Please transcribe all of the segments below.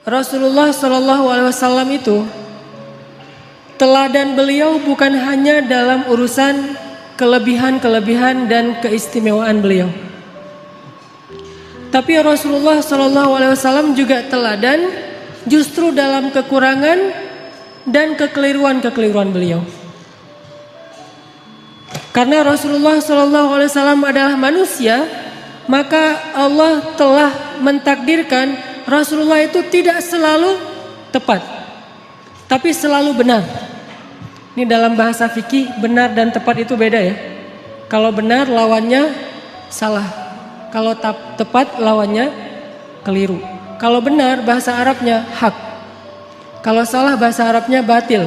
Rasulullah SAW itu teladan beliau bukan hanya dalam urusan kelebihan-kelebihan dan keistimewaan beliau, tapi Rasulullah SAW juga teladan justru dalam kekurangan dan kekeliruan-kekeliruan beliau. Karena Rasulullah SAW adalah manusia, maka Allah telah mentakdirkan Rasulullah itu tidak selalu tepat, tapi selalu benar. Ini dalam bahasa fikih, benar dan tepat itu beda ya. Kalau benar lawannya salah, kalau tepat lawannya keliru. Kalau benar bahasa Arabnya hak, kalau salah bahasa Arabnya batil.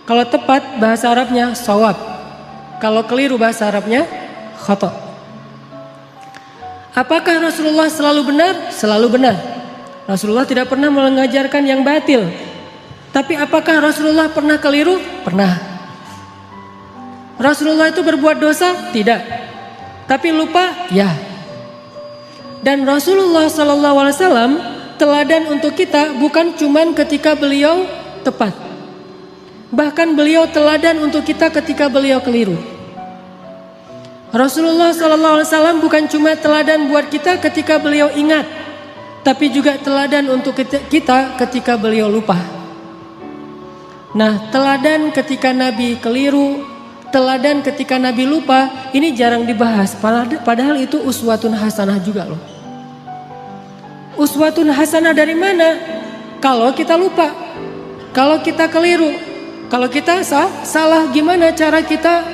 Kalau tepat bahasa Arabnya shawab, kalau keliru bahasa Arabnya khata. Apakah Rasulullah selalu benar? Selalu benar. Rasulullah tidak pernah mengajarkan yang batil. Tapi apakah Rasulullah pernah keliru? Pernah. Rasulullah itu berbuat dosa? Tidak. Tapi lupa? Ya. Dan Rasulullah SAW teladan untuk kita bukan cuman ketika beliau tepat. Bahkan beliau teladan untuk kita ketika beliau keliru. Rasulullah SAW bukan cuma teladan buat kita ketika beliau ingat, tapi juga teladan untuk kita ketika beliau lupa. Nah, teladan ketika Nabi keliru, teladan ketika Nabi lupa, ini jarang dibahas. Padahal itu uswatun hasanah juga loh. Uswatun hasanah dari mana? Kalau kita lupa, kalau kita keliru, kalau kita salah, gimana cara kita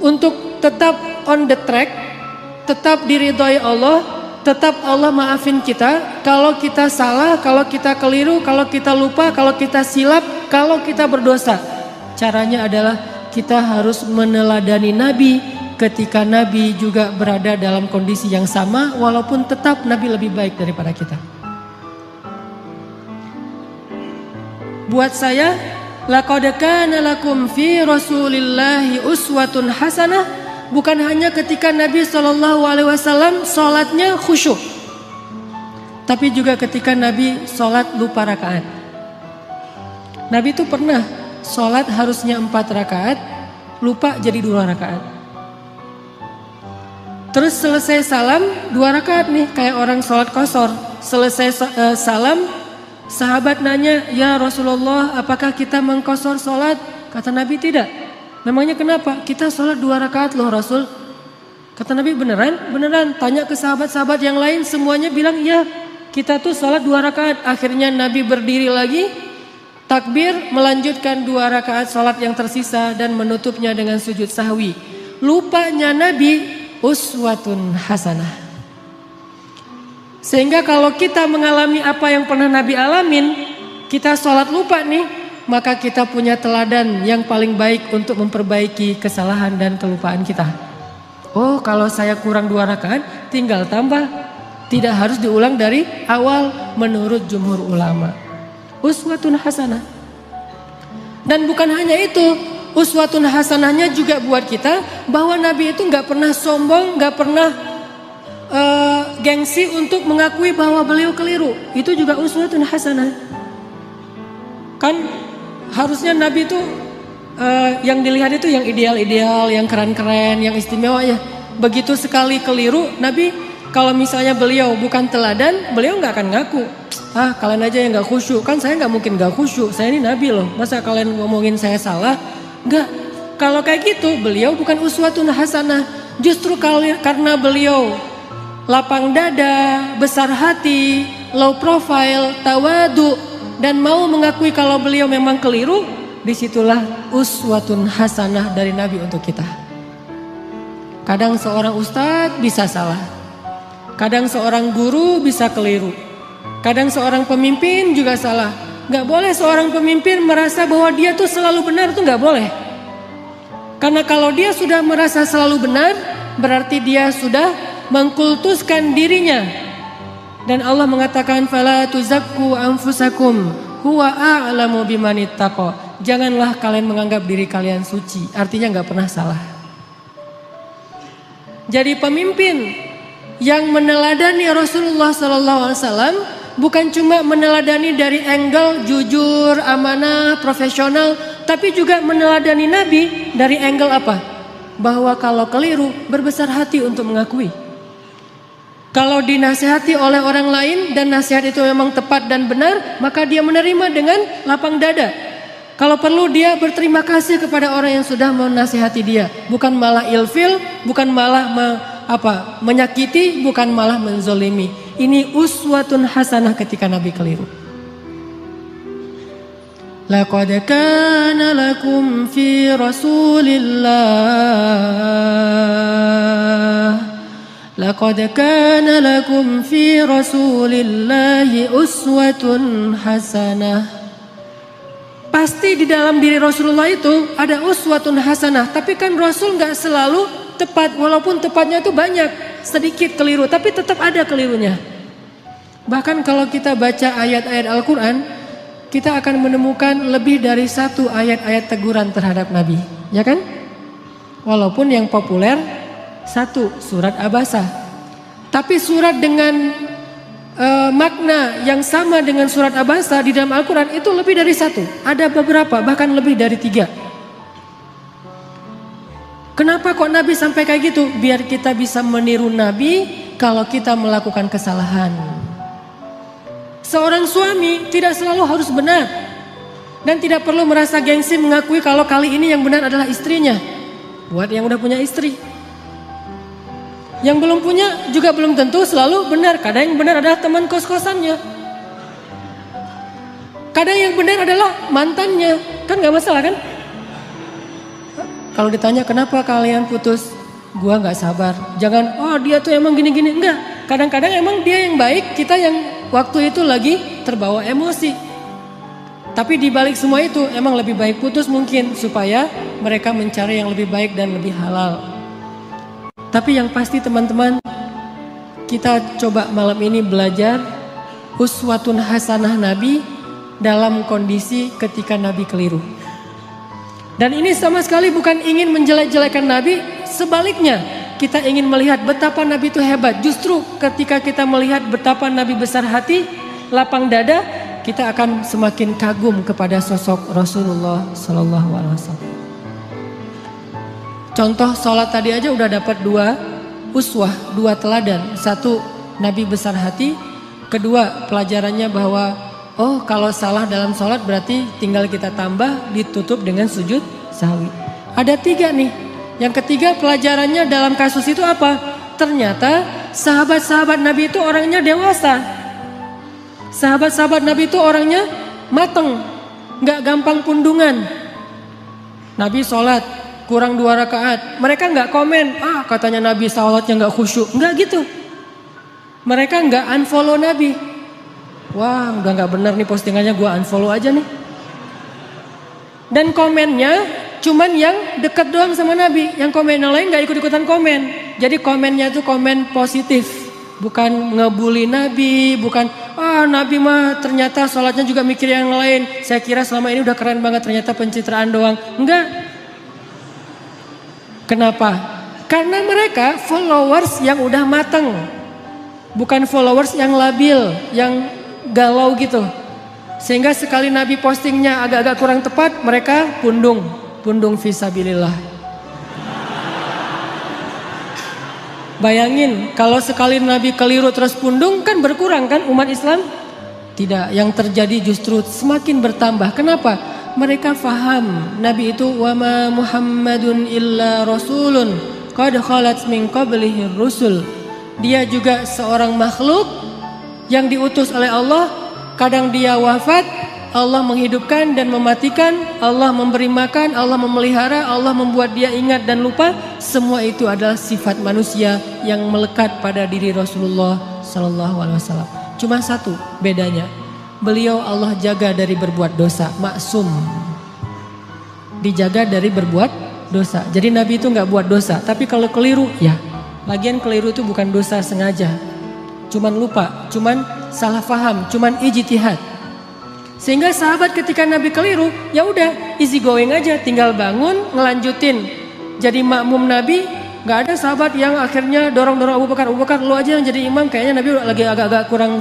untuk tetap on the track, tetap diridhoi Allah, tetap Allah maafin kita kalau kita salah, kalau kita keliru, kalau kita lupa, kalau kita silap, kalau kita berdosa. Caranya adalah kita harus meneladani Nabi ketika Nabi juga berada dalam kondisi yang sama, walaupun tetap Nabi lebih baik daripada kita. Buat saya, laqad kana lakum fi Rasulillahi uswatun hasanah bukan hanya ketika Nabi SAW sholatnya khusyuk, tapi juga ketika Nabi sholat lupa rakaat. Nabi itu pernah sholat harusnya 4 rakaat, lupa jadi 2 rakaat. Terus selesai salam 2 rakaat nih, kayak orang sholat qashar. Selesai salam, sahabat nanya, ya Rasulullah, apakah kita mengqashar sholat? Kata Nabi, tidak. Memangnya kenapa? Kita sholat 2 rakaat loh Rasul. Kata Nabi, beneran? Beneran. Tanya ke sahabat-sahabat yang lain, semuanya bilang ya, kita tuh sholat 2 rakaat. Akhirnya Nabi berdiri lagi, takbir, melanjutkan 2 rakaat sholat yang tersisa dan menutupnya dengan sujud sahwi. Lupanya Nabi uswatun hasanah. Sehingga kalau kita mengalami apa yang pernah Nabi alamin, kita sholat lupa nih, maka kita punya teladan yang paling baik untuk memperbaiki kesalahan dan kelupaan kita. Oh, kalau saya kurang 2 rakaat, tinggal tambah. Tidak harus diulang dari awal menurut jumhur ulama. Uswatun hasanah. Dan bukan hanya itu, uswatun hasanahnya juga buat kita bahwa Nabi itu gak pernah sombong, gak pernah gengsi untuk mengakui bahwa beliau keliru. Itu juga uswatun hasanah. Kan harusnya Nabi itu yang dilihat itu yang ideal-ideal, yang keren-keren, yang istimewa ya. Begitu sekali keliru, Nabi kalau misalnya beliau bukan teladan, beliau nggak akan ngaku. Ah, kalian aja yang nggak khusyuk, kan saya nggak mungkin nggak khusyuk. Saya ini Nabi loh, masa kalian ngomongin saya salah? Nggak. Kalau kayak gitu, beliau bukan uswatun hasanah. Justru karena beliau lapang dada, besar hati, low profile, tawadu, dan mau mengakui kalau beliau memang keliru, disitulah uswatun hasanah dari Nabi untuk kita. Kadang seorang ustadz bisa salah, kadang seorang guru bisa keliru, kadang seorang pemimpin juga salah. Gak boleh seorang pemimpin merasa bahwa dia tuh selalu benar, tuh gak boleh. Karena kalau dia sudah merasa selalu benar, berarti dia sudah mengkultuskan dirinya. Dan Allah mengatakan fala tuzakku anfusakum huwa a'lamu bimanittaqa. Janganlah kalian menganggap diri kalian suci, artinya nggak pernah salah. Jadi pemimpin yang meneladani Rasulullah SAW bukan cuma meneladani dari angle jujur, amanah, profesional, tapi juga meneladani Nabi dari angle apa? Bahwa kalau keliru berbesar hati untuk mengakui. Kalau dinasihati oleh orang lain dan nasihat itu memang tepat dan benar, maka dia menerima dengan lapang dada. Kalau perlu dia berterima kasih kepada orang yang sudah menasihati dia, bukan malah ilfil, bukan malah menyakiti, bukan malah menzolimi. Ini uswatun hasanah ketika Nabi keliru. Laqad kana lakum fi Rasulillah Laqad kana lakum fi Rasulillahi uswatun hasanah. Pasti di dalam diri Rasulullah itu ada uswatun hasanah, tapi kan Rasul nggak selalu tepat, walaupun tepatnya itu banyak, sedikit keliru, tapi tetap ada kelirunya. Bahkan kalau kita baca ayat-ayat Al-Quran, kita akan menemukan lebih dari satu ayat-ayat teguran terhadap Nabi, ya kan? Walaupun yang populer satu surat Abasa, tapi surat dengan makna yang sama dengan surat Abasa di dalam Al-Quran itu lebih dari satu, ada beberapa, bahkan lebih dari 3. Kenapa kok Nabi sampai kayak gitu? Biar kita bisa meniru Nabi kalau kita melakukan kesalahan. Seorang suami tidak selalu harus benar dan tidak perlu merasa gengsi mengakui kalau kali ini yang benar adalah istrinya. Buat yang udah punya istri. Yang belum punya juga belum tentu selalu benar. Kadang yang benar adalah teman kos-kosannya. Kadang yang benar adalah mantannya. Kan gak masalah kan? Kalau ditanya kenapa kalian putus, gua gak sabar. Jangan, oh dia tuh emang gini-gini. Enggak, kadang-kadang emang dia yang baik, kita yang waktu itu lagi terbawa emosi. Tapi di balik semua itu emang lebih baik putus mungkin, supaya mereka mencari yang lebih baik dan lebih halal. Tapi yang pasti teman-teman, kita coba malam ini belajar uswatun hasanah Nabi dalam kondisi ketika Nabi keliru. Dan ini sama sekali bukan ingin menjelek-jelekan Nabi, sebaliknya kita ingin melihat betapa Nabi itu hebat. Justru ketika kita melihat betapa Nabi besar hati, lapang dada, kita akan semakin kagum kepada sosok Rasulullah Sallallahu Alaihi Wasallam. Contoh sholat tadi aja udah dapat 2 uswah, 2 teladan. 1, Nabi besar hati. 2, pelajarannya bahwa oh kalau salah dalam sholat berarti tinggal kita tambah, ditutup dengan sujud sahwi. Ada 3 nih. Yang ketiga pelajarannya dalam kasus itu apa? Ternyata sahabat-sahabat Nabi itu orangnya dewasa. Sahabat-sahabat Nabi itu orangnya mateng, gak gampang pundungan. Nabi sholat kurang 2 rakaat, mereka gak komen, katanya Nabi sholatnya gak khusyuk. Enggak gitu. Mereka gak unfollow Nabi. Wah udah gak benar nih postingannya, gue unfollow aja nih. Dan komennya cuman yang dekat doang sama Nabi. Yang komen yang lain gak ikut-ikutan komen. Jadi komennya itu komen positif. Bukan ngebully Nabi, bukan Nabi mah ternyata sholatnya juga mikir yang lain. Saya kira selama ini udah keren banget, ternyata pencitraan doang. Enggak. Kenapa? Karena mereka followers yang udah mateng. Bukan followers yang labil, yang galau gitu. Sehingga sekali Nabi postingnya agak-agak kurang tepat, mereka pundung fisabilillah. Bayangin kalau sekali Nabi keliru terus pundung, kan berkurang kan umat Islam? Tidak, yang terjadi justru semakin bertambah. Kenapa? Mereka faham Nabi itu wama Muhammadun illa rasulun qad khalat min qablihi rusul. Dia juga seorang makhluk yang diutus oleh Allah. Kadang dia wafat, Allah menghidupkan dan mematikan, Allah memberi makan, Allah memelihara, Allah membuat dia ingat dan lupa. Semua itu adalah sifat manusia yang melekat pada diri Rasulullah Sallallahu Alaihi Wasallam. Cuma satu bedanya, beliau Allah jaga dari berbuat dosa, maksum. Dijaga dari berbuat dosa. Jadi Nabi itu nggak buat dosa, tapi kalau keliru, ya. Lagian keliru itu bukan dosa sengaja. Cuman lupa, cuman salah faham, cuman ijtihad. Sehingga sahabat ketika Nabi keliru, ya udah easy going aja, tinggal bangun, ngelanjutin. Jadi makmum Nabi, nggak ada sahabat yang akhirnya dorong-dorong Abu Bakar, lu aja yang jadi imam, kayaknya Nabi lagi agak-agak kurang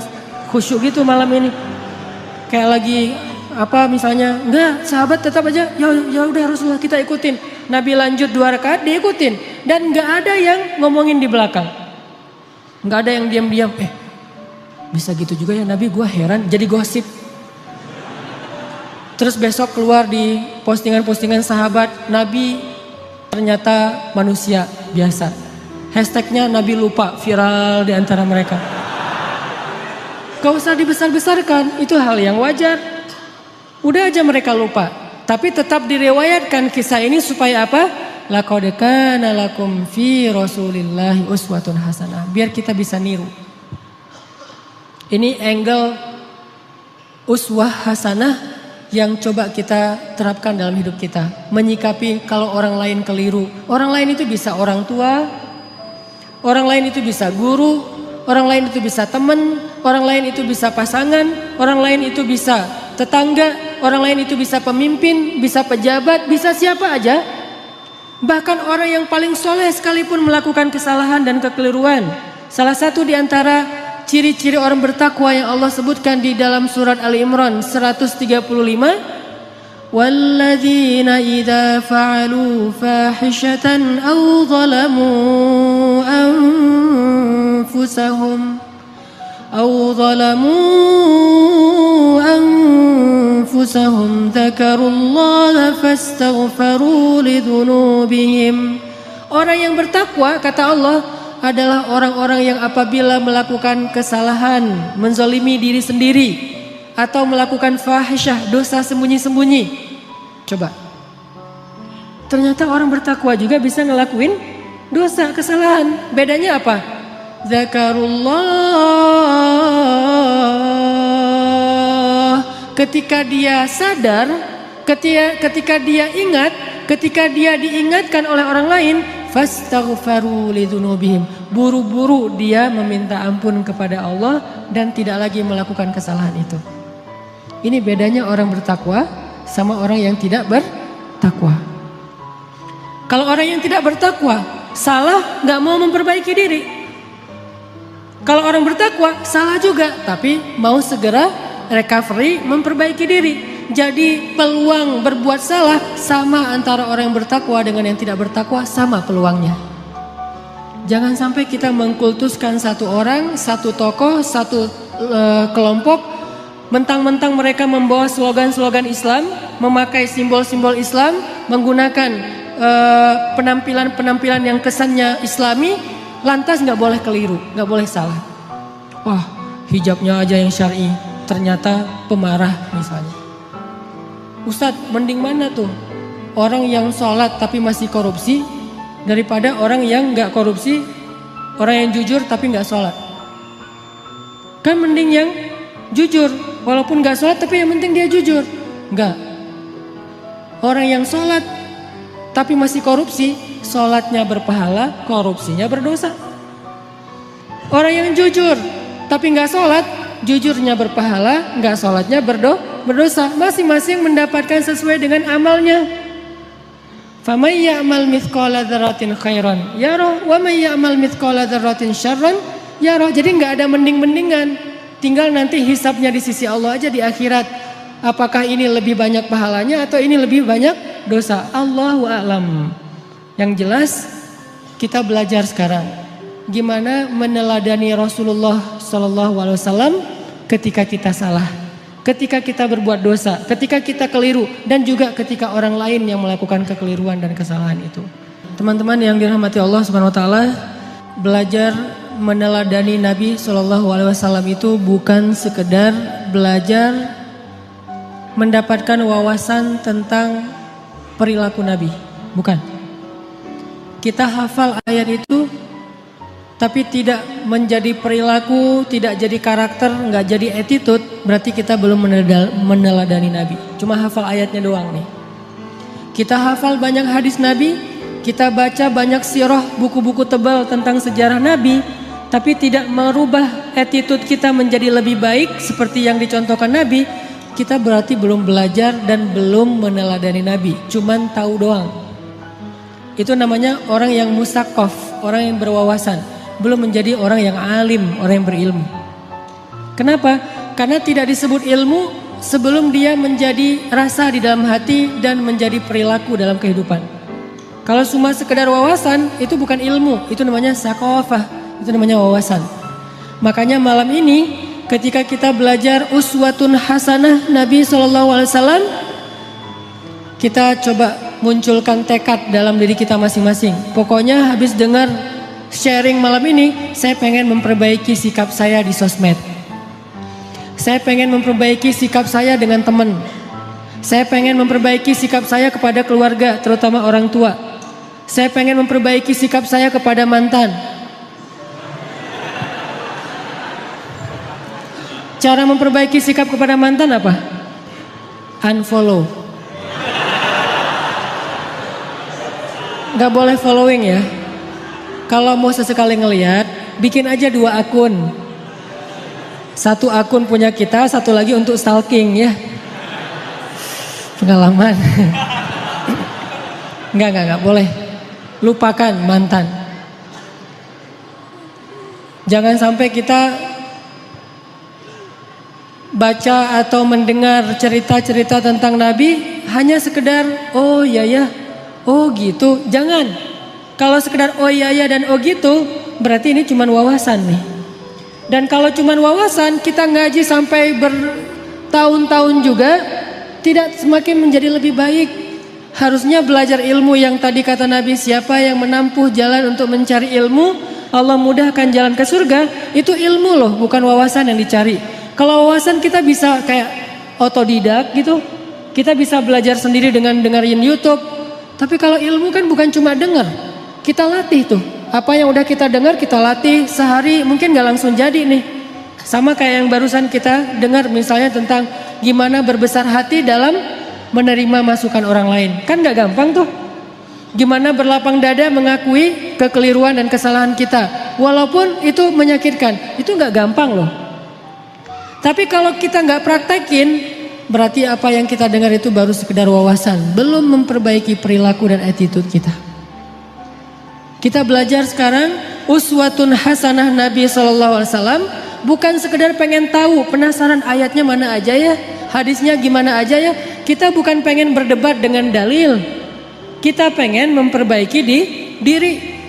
khusyuk gitu malam ini. Kayak lagi apa misalnya, enggak sahabat tetap aja, ya udah Rasulullah kita ikutin. Nabi lanjut 2 rakaat diikutin. Dan enggak ada yang ngomongin di belakang. Enggak ada yang diam-diam, bisa gitu juga ya Nabi, gua heran, jadi gosip. Terus besok keluar di postingan-postingan sahabat, Nabi ternyata manusia biasa. Hashtagnya Nabi lupa, viral di antara mereka. Gak usah dibesar-besarkan, itu hal yang wajar. Udah aja mereka lupa. Tapi tetap direwayatkan kisah ini supaya apa? Laqad kana lakum fi Rasulillahi uswatun hasanah. Biar kita bisa niru. Ini angle uswah hasanah yang coba kita terapkan dalam hidup kita. Menyikapi kalau orang lain keliru. Orang lain itu bisa orang tua, orang lain itu bisa guru, orang lain itu bisa teman, orang lain itu bisa pasangan, orang lain itu bisa tetangga, orang lain itu bisa pemimpin, bisa pejabat, bisa siapa aja. Bahkan orang yang paling soleh sekalipun melakukan kesalahan dan kekeliruan. Salah satu di antara ciri-ciri orang bertakwa yang Allah sebutkan di dalam surat Ali Imran 135. Walladzina idza fa'alu fahishatan aw zalamu anfusahum dzakarullaha fastaghfaru lidzunubihim. Orang yang bertakwa kata Allah adalah orang-orang yang apabila melakukan kesalahan, menzalimi diri sendiri atau melakukan fahisyah, dosa sembunyi-sembunyi. Coba. Ternyata orang bertakwa juga bisa ngelakuin dosa, kesalahan. Bedanya apa? Zakarullah. Ketika dia sadar, ketika dia ingat, ketika dia diingatkan oleh orang lain, fastaghfaru lidzunubihim. Buru-buru dia meminta ampun kepada Allah dan tidak lagi melakukan kesalahan itu. Ini bedanya orang bertakwa sama orang yang tidak bertakwa. Kalau orang yang tidak bertakwa salah, nggak mau memperbaiki diri. Kalau orang bertakwa salah juga, tapi mau segera recovery, memperbaiki diri. Jadi peluang berbuat salah sama antara orang yang bertakwa dengan yang tidak bertakwa, sama peluangnya. Jangan sampai kita mengkultuskan satu orang, satu tokoh, satu kelompok, mentang-mentang mereka membawa slogan-slogan Islam, memakai simbol-simbol Islam, menggunakan penampilan-penampilan yang kesannya Islami, lantas nggak boleh keliru, nggak boleh salah. Wah, hijabnya aja yang syar'i, ternyata pemarah misalnya. Ustadz, mending mana tuh? Orang yang sholat tapi masih korupsi daripada orang yang gak korupsi, orang yang jujur tapi gak sholat. Kan mending yang jujur, walaupun gak sholat tapi yang penting dia jujur. Enggak. Orang yang sholat tapi masih korupsi, sholatnya berpahala, korupsinya berdosa. Orang yang jujur tapi gak sholat, jujurnya berpahala, gak sholatnya berdosa. Masing-masing mendapatkan sesuai dengan amalnya. Faman ya'mal mithqala dzarratin khairan yarah wa man ya'mal mithqala dzarratin syarran yarah. Jadi enggak ada mending-mendingan. Tinggal nanti hisabnya di sisi Allah aja di akhirat. Apakah ini lebih banyak pahalanya atau ini lebih banyak dosa? Allahu a'lam. Yang jelas kita belajar sekarang gimana meneladani Rasulullah sallallahu alaihi wasallam ketika kita salah, ketika kita berbuat dosa, ketika kita keliru, dan juga ketika orang lain yang melakukan kekeliruan dan kesalahan itu. Teman-teman yang dirahmati Allah Subhanahu wa taala, belajar meneladani Nabi sallallahu alaihi wasallam itu bukan sekedar belajar mendapatkan wawasan tentang perilaku Nabi, bukan. Kita hafal ayat itu tapi tidak menjadi perilaku, tidak jadi karakter, nggak jadi attitude, berarti kita belum meneladani Nabi. Cuma hafal ayatnya doang nih. Kita hafal banyak hadis Nabi, kita baca banyak sirah, buku-buku tebal tentang sejarah Nabi, tapi tidak merubah attitude kita menjadi lebih baik seperti yang dicontohkan Nabi, kita berarti belum belajar dan belum meneladani Nabi. Cuman tahu doang. Itu namanya orang yang musaqqaf, orang yang berwawasan. Belum menjadi orang yang alim, orang yang berilmu. Kenapa? Karena tidak disebut ilmu sebelum dia menjadi rasa di dalam hati dan menjadi perilaku dalam kehidupan. Kalau cuma sekedar wawasan, itu bukan ilmu, itu namanya sakofah, itu namanya wawasan. Makanya malam ini ketika kita belajar uswatun hasanah Nabi SAW, kita coba munculkan tekad dalam diri kita masing-masing. Pokoknya habis dengar sharing malam ini, saya pengen memperbaiki sikap saya di sosmed. Saya pengen memperbaiki sikap saya dengan teman. Saya pengen memperbaiki sikap saya kepada keluarga, terutama orang tua. Saya pengen memperbaiki sikap saya kepada mantan. Cara memperbaiki sikap kepada mantan apa? Unfollow. Gak boleh following ya. Kalau mau sesekali ngelihat, bikin aja 2 akun. 1 akun punya kita, 1 lagi untuk stalking ya. Pengalaman. Enggak boleh. Lupakan mantan. Jangan sampai kita baca atau mendengar cerita-cerita tentang Nabi hanya sekedar oh ya ya, oh gitu. Jangan. Kalau sekedar oh ya ya dan oh gitu, berarti ini cuma wawasan nih. Dan kalau cuma wawasan, kita ngaji sampai bertahun-tahun juga tidak semakin menjadi lebih baik. Harusnya belajar ilmu yang tadi kata Nabi, siapa yang menempuh jalan untuk mencari ilmu, Allah mudahkan jalan ke surga. Itu ilmu loh, bukan wawasan yang dicari. Kalau wawasan kita bisa kayak otodidak gitu. Kita bisa belajar sendiri dengan dengerin YouTube. Tapi kalau ilmu kan bukan cuma dengar. Kita latih tuh. Apa yang udah kita dengar kita latih sehari mungkin gak langsung jadi nih. Sama kayak yang barusan kita dengar misalnya tentang gimana berbesar hati dalam menerima masukan orang lain. Kan gak gampang tuh. Gimana berlapang dada mengakui kekeliruan dan kesalahan kita. Walaupun itu menyakitkan. Itu gak gampang loh. Tapi kalau kita nggak praktekin, berarti apa yang kita dengar itu baru sekedar wawasan, belum memperbaiki perilaku dan attitude kita. Kita belajar sekarang uswatun hasanah Nabi SAW, bukan sekedar pengen tahu, penasaran ayatnya mana aja ya, hadisnya gimana aja ya. Kita bukan pengen berdebat dengan dalil, kita pengen memperbaiki diri.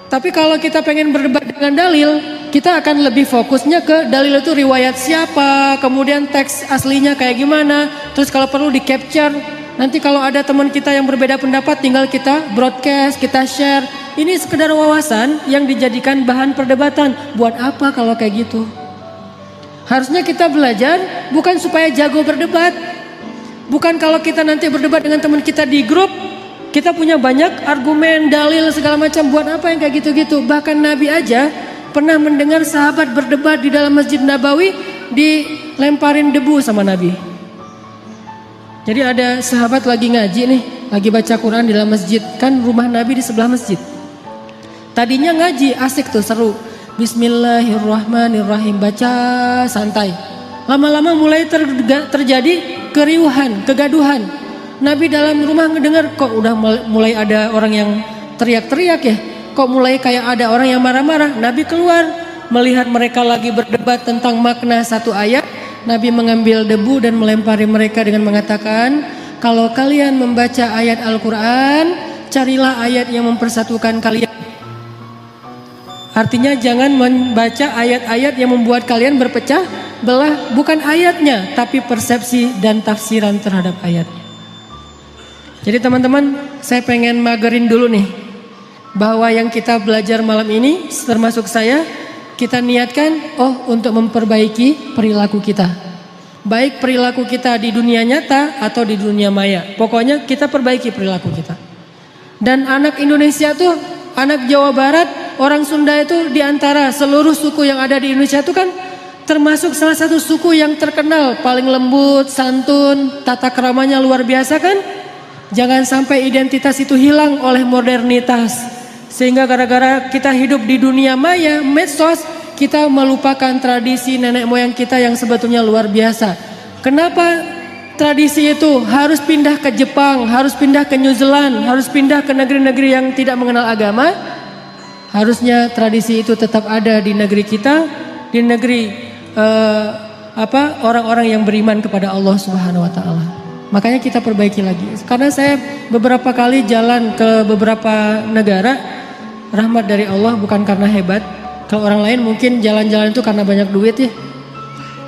Tapi kalau kita pengen berdebat dengan dalil, kita akan lebih fokusnya ke dalil itu riwayat siapa, kemudian teks aslinya kayak gimana, terus kalau perlu di capture. Nanti kalau ada teman kita yang berbeda pendapat, tinggal kita broadcast, kita share. Ini sekedar wawasan yang dijadikan bahan perdebatan. Buat apa kalau kayak gitu? Harusnya kita belajar bukan supaya jago berdebat. Bukan kalau kita nanti berdebat dengan teman kita di grup, kita punya banyak argumen, dalil segala macam. Buat apa yang kayak gitu-gitu? Bahkan Nabi aja pernah mendengar sahabat berdebat di dalam Masjid Nabawi, dilemparin debu sama Nabi. Jadi ada sahabat lagi ngaji nih, lagi baca Quran di dalam masjid. Kan rumah Nabi di sebelah masjid. Tadinya ngaji, asik tuh, seru. Bismillahirrahmanirrahim, baca santai. Lama-lama mulai terjadi keriuhan, kegaduhan. Nabi dalam rumah ngedengar kok udah mulai ada orang yang teriak-teriak ya. Kok mulai kayak ada orang yang marah-marah. Nabi keluar melihat mereka lagi berdebat tentang makna satu ayat. Nabi mengambil debu dan melempari mereka dengan mengatakan, kalau kalian membaca ayat Al-Quran, carilah ayat yang mempersatukan kalian. Artinya jangan membaca ayat-ayat yang membuat kalian berpecah belah. Bukan ayatnya, tapi persepsi dan tafsiran terhadap ayatnya. Jadi teman-teman, saya pengen magerin dulu nih, bahwa yang kita belajar malam ini, termasuk saya, kita niatkan untuk memperbaiki perilaku kita. Baik perilaku kita di dunia nyata atau di dunia maya. Pokoknya kita perbaiki perilaku kita. Dan anak Indonesia tuh, anak Jawa Barat, orang Sunda itu diantara seluruh suku yang ada di Indonesia itu kan termasuk salah satu suku yang terkenal paling lembut, santun, tata keramanya luar biasa kan. Jangan sampai identitas itu hilang oleh modernitas. Sehingga gara-gara kita hidup di dunia maya, medsos, kita melupakan tradisi nenek moyang kita yang sebetulnya luar biasa. Kenapa tradisi itu harus pindah ke Jepang, harus pindah ke New Zealand, harus pindah ke negeri-negeri yang tidak mengenal agama? Harusnya tradisi itu tetap ada di negeri kita, di negeri orang-orang yang beriman kepada Allah Subhanahu wa taala. Makanya kita perbaiki lagi. Karena saya beberapa kali jalan ke beberapa negara, rahmat dari Allah bukan karena hebat. Kalau orang lain mungkin jalan-jalan itu karena banyak duit ya.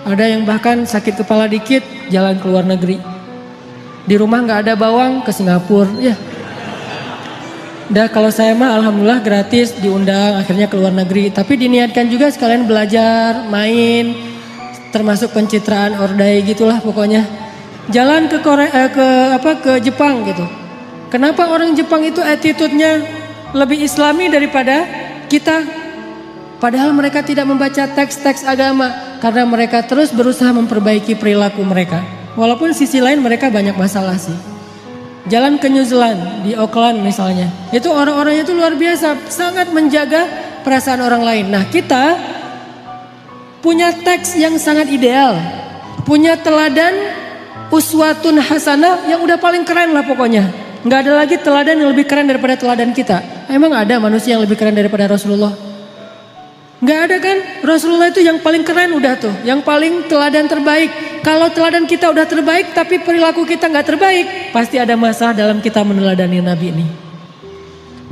Ada yang bahkan sakit kepala dikit jalan ke luar negeri. Di rumah nggak ada bawang ke Singapura ya. Kalau saya mah alhamdulillah gratis diundang akhirnya ke luar negeri. Tapi diniatkan juga sekalian belajar, main, termasuk pencitraan ordai gitulah pokoknya. Jalan ke Korea, ke Jepang gitu. Kenapa orang Jepang itu attitude-nya lebih Islami daripada kita? Padahal mereka tidak membaca teks-teks agama karena mereka terus berusaha memperbaiki perilaku mereka. Walaupun sisi lain mereka banyak masalah sih. Jalan ke New Zealand, di Auckland misalnya. Itu orang-orangnya itu luar biasa, sangat menjaga perasaan orang lain. Nah kita punya teks yang sangat ideal. Punya teladan uswatun hasanah yang udah paling keren lah pokoknya. Nggak ada lagi teladan yang lebih keren daripada teladan kita. Emang ada manusia yang lebih keren daripada Rasulullah? Nggak ada kan? Rasulullah itu yang paling keren udah tuh. Yang paling teladan terbaik. Kalau teladan kita udah terbaik tapi perilaku kita nggak terbaik, pasti ada masalah dalam kita meneladani Nabi ini.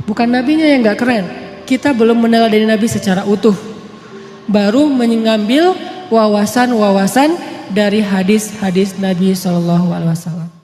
Bukan Nabinya yang nggak keren. Kita belum meneladani Nabi secara utuh. Baru mengambil wawasan-wawasan dari hadis-hadis Nabi SAW.